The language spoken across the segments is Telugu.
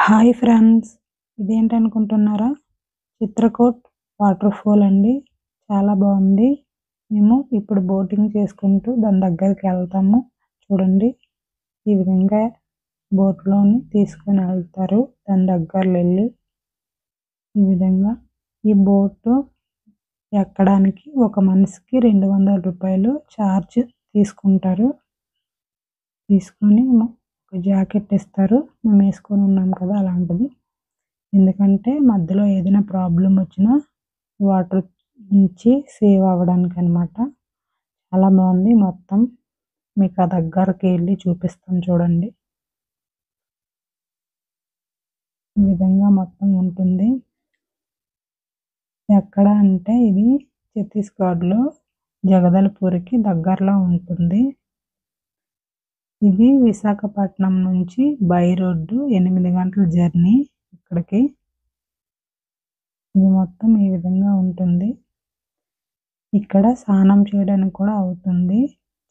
హాయ్ ఫ్రెండ్స్, ఇదేంటనుకుంటున్నారా? చిత్రకూట్ వాటర్ ఫాల్ అండి. చాలా బాగుంది. మేము ఇప్పుడు బోటింగ్ చేసుకుంటూ దాని దగ్గరికి వెళ్తాము. చూడండి, ఈ విధంగా బోట్లోని తీసుకొని వెళ్తారు. దాని దగ్గరలో వెళ్ళి ఈ విధంగా ఈ బోటు ఎక్కడానికి ఒక మనిషికి 200 రూపాయలు ఛార్జ్ తీసుకుంటారు. తీసుకొని ఒక జాకెట్ ఇస్తారు. మేము వేసుకొని ఉన్నాం కదా, అలాంటిది. ఎందుకంటే మధ్యలో ఏదైనా ప్రాబ్లం వచ్చినా వాటర్ నుంచి సేవ్ అవ్వడానికి అనమాట. చాలా బాగుంది. మొత్తం మీకు ఆ దగ్గరికి వెళ్ళి చూపిస్తాను చూడండి. ఈ విధంగా మొత్తం ఉంటుంది. ఎక్కడ అంటే ఇది ఛత్తీస్గఢ్లో జగదల్పూర్కి దగ్గరలో ఉంటుంది. ఇది విశాఖపట్నం నుంచి బై రోడ్డు 8 గంటల జర్నీ ఇక్కడికి. ఇది మొత్తం ఈ విధంగా ఉంటుంది. ఇక్కడ స్నానం చేయడానికి కూడా అవుతుంది.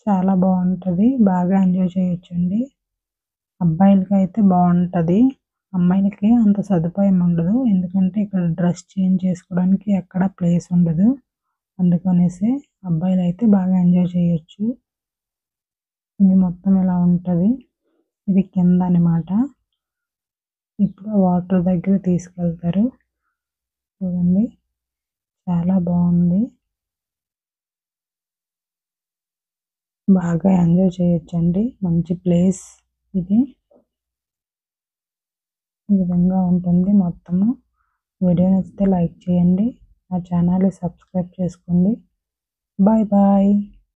చాలా బాగుంటుంది. బాగా ఎంజాయ్ చేయొచ్చండి. అబ్బాయిలకి అయితే బాగుంటుంది. అమ్మాయిలకి అంత సదుపాయం ఉండదు. ఎందుకంటే ఇక్కడ డ్రెస్ చేంజ్ చేసుకోవడానికి ఎక్కడ ప్లేస్ ఉండదు. అందుకనేసి అబ్బాయిలు అయితే బాగా ఎంజాయ్ చేయొచ్చు. ఇది మొత్తం ఇలా ఉంటుంది. ఇది కింద అనమాట. ఇప్పుడు వాటర్ దగ్గర తీసుకెళ్తారు. చూడండి, చాలా బాగుంది. బాగా ఎంజాయ్ చేయొచ్చండి. మంచి ప్లేస్ ఇది. ఈ విధంగా ఉంటుంది మొత్తము. వీడియో నచ్చితే లైక్ చేయండి. నా ఛానల్ని సబ్స్క్రైబ్ చేసుకోండి. Bye bye.